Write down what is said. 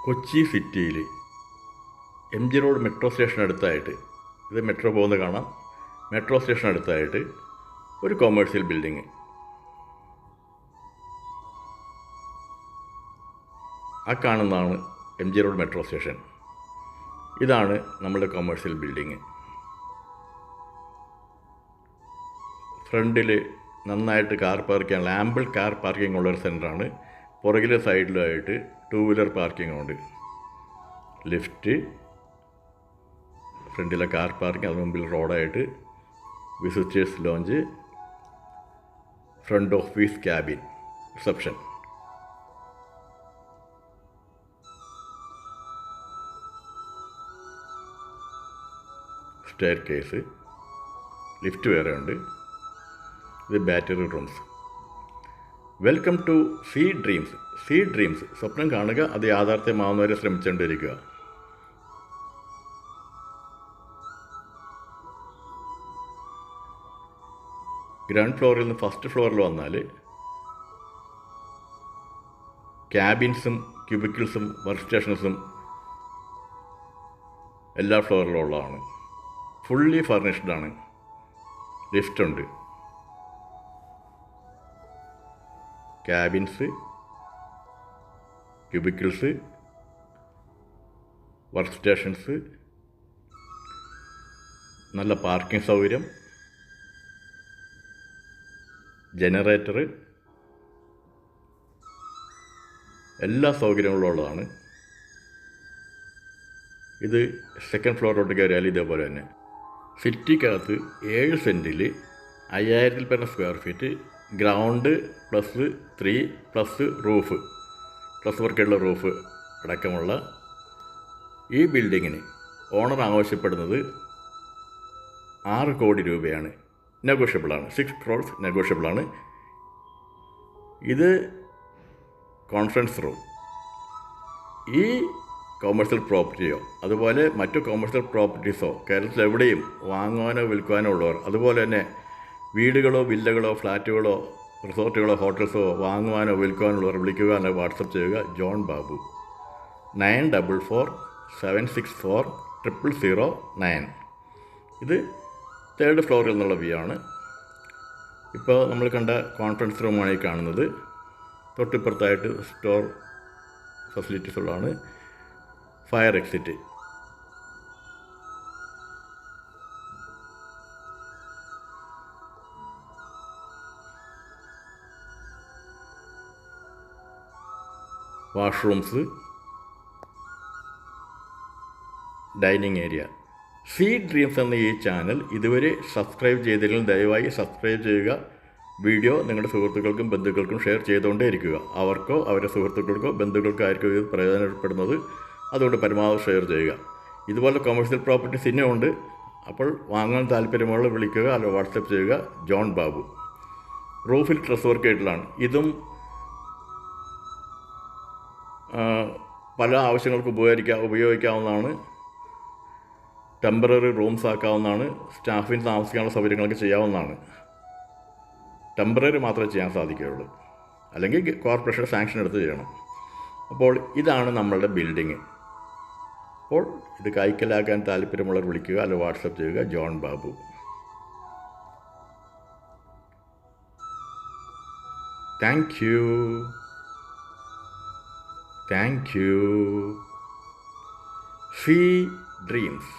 കൊച്ചി സിറ്റിയിൽ MG road metro station അടുത്തായിട്ട്, ഇത് മെട്രോ പോകുന്നത് കാണാം, മെട്രോ സ്റ്റേഷൻ അടുത്തായിട്ട് ഒരു കൊമേഴ്സ്യൽ ബിൽഡിങ്. ആ കാണുന്നതാണ് MG റോഡ് മെട്രോ സ്റ്റേഷൻ. ഇതാണ് നമ്മുടെ കൊമേഴ്സ്യൽ ബിൽഡിങ്. ഫ്രണ്ടിൽ നന്നായിട്ട് കാർ പാർക്ക് ചെയ്യാനുള്ള ആമ്പിൾ കാർ പാർക്കിംഗ് ഉള്ളൊരു സെൻ്ററാണ്. പുറകിലെ സൈഡിലായിട്ട് 2 വീലർ പാർക്കിംഗ് ഉണ്ട്. ലിഫ്റ്റ്, ഫ്രണ്ടിലെ കാർ പാർക്കിംഗ്, അത് മുമ്പിൽ റോഡായിട്ട് visitors lounge, front office cabin, reception. Staircase, lift വേറെ ഉണ്ട്. ഇത് battery rooms. Welcome to Sea Dreams. Sea Dreams, സ്വപ്നം കാണുക, അത് യാഥാർത്ഥ്യമാവുന്നവരെ ശ്രമിച്ചുകൊണ്ടിരിക്കുക. ഗ്രൗണ്ട് ഫ്ലോറിൽ നിന്ന് ഫസ്റ്റ് ഫ്ലോറിൽ വന്നാൽ ക്യാബിൻസും ക്യൂബിക്കിൾസും വർക്ക് സ്റ്റേഷൻസും എല്ലാ ഫ്ലോറിലും ഉള്ളതാണ്. ഫുള്ളി ഫർണിഷ്ഡാണ്. ലിഫ്റ്റുണ്ട്, ക്യാബിൻസ്, ക്യൂബിക്കിൾസ്, വർക്ക് സ്റ്റേഷൻസ്, നല്ല പാർക്കിംഗ് സൗകര്യം, ജനറേറ്റർ, എല്ലാ സൗകര്യങ്ങളും ഉള്ളതാണ്. ഇത് സെക്കൻഡ് ഫ്ലോറിലോട്ട് കയറിയാൽ ഇതേപോലെ തന്നെ. സിറ്റിക്കകത്ത് 7 സെൻറ്റിൽ 5000 പേരുടെ square feet, ground +3 plus roof, plus വർക്കുള്ള റൂഫ് അടക്കമുള്ള ഈ ബിൽഡിങ്ങിന് ഓണർ ആവശ്യപ്പെടുന്നത് 6 കോടി രൂപയാണ്. നെഗോഷ്യബിളാണ്. 6 crores നെഗോഷ്യബിളാണ്. ഇത് കോൺഫറൻസ് റൂം. ഈ കൊമേഴ്സ്യൽ പ്രോപ്പർട്ടിയോ അതുപോലെ മറ്റു കൊമേഴ്സ്യൽ പ്രോപ്പർട്ടീസോ കേരളത്തിൽ എവിടെയും വാങ്ങുവാനോ വിൽക്കുവാനോ ഉള്ളവർ, അതുപോലെ തന്നെ വീടുകളോ വില്ലകളോ ഫ്ലാറ്റുകളോ റിസോർട്ടുകളോ ഹോട്ടൽസോ വാങ്ങുവാനോ വിൽക്കുവാനോ ഉള്ളവർ വിളിക്കുക, അല്ലെങ്കിൽ വാട്സപ്പ് ചെയ്യുക. ജോൺ ബാബു 9447640009. ഇത് 3rd ഫ്ലോറിൽ നിന്നുള്ള വ്യൂ ആണ്. ഇപ്പോൾ നമ്മൾ കണ്ട കോൺഫറൻസ് റൂമാണ് ഈ കാണുന്നത്. തൊട്ടിപ്പുറത്തായിട്ട് സ്റ്റോർ ഫെസിലിറ്റീസ് ഉള്ളതാണ്. Fire exit. Washrooms, dining area. Sea dreams എന്ന ഈ ചാനൽ ഇതുവരെ സബ്സ്ക്രൈബ് ചെയ്തില്ലെങ്കിൽ ദയവായി സബ്സ്ക്രൈബ് ചെയ്യുക. വീഡിയോ നിങ്ങളുടെ സുഹൃത്തുക്കൾക്കും ബന്ധുക്കൾക്കും ഷെയർ ചെയ്തുകൊണ്ടേ ഇരിക്കുക. അവർക്കോ അവരുടെ സുഹൃത്തുക്കൾക്കോ ബന്ധുക്കൾക്കോ ആയിരിക്കും ഇത് പ്രയോജനപ്പെടുന്നത്. അതുകൊണ്ട് പരമാവധി ഷെയർ ചെയ്യുക. ഇതുപോലെ കൊമേഴ്സ്യൽ പ്രോപ്പർട്ടീസ് ഇനിയുണ്ട്. അപ്പോൾ വാങ്ങാൻ താല്പര്യമുള്ള വിളിക്കുക, അല്ലെങ്കിൽ വാട്സപ്പ് ചെയ്യുക. ജോൺ ബാബു. റൂഫിൽ ഡ്രസ് വർക്ക് ആയിട്ടുള്ളതാണ്. ഇതും പല ആവശ്യങ്ങൾക്ക് ഉപയോഗിക്കാവുന്നതാണ്. Temporary rooms ആക്കാവുന്നതാണ്. സ്റ്റാഫിന് താമസിക്കാനുള്ള സൗകര്യങ്ങളൊക്കെ ചെയ്യാവുന്നതാണ്. ടെമ്പററി മാത്രമേ ചെയ്യാൻ സാധിക്കുകയുള്ളൂ, അല്ലെങ്കിൽ കോർപ്പറേഷൻ സാങ്ഷൻ എടുത്ത് ചെയ്യണം. അപ്പോൾ ഇതാണ് നമ്മളുടെ ബിൽഡിങ്. അപ്പോൾ ഇത് കൈക്കലാക്കാൻ താല്പര്യമുള്ളവർ വിളിക്കുക, അല്ലെങ്കിൽ വാട്സപ്പ് ചെയ്യുക. John Babu. Thank you. Sea dreams.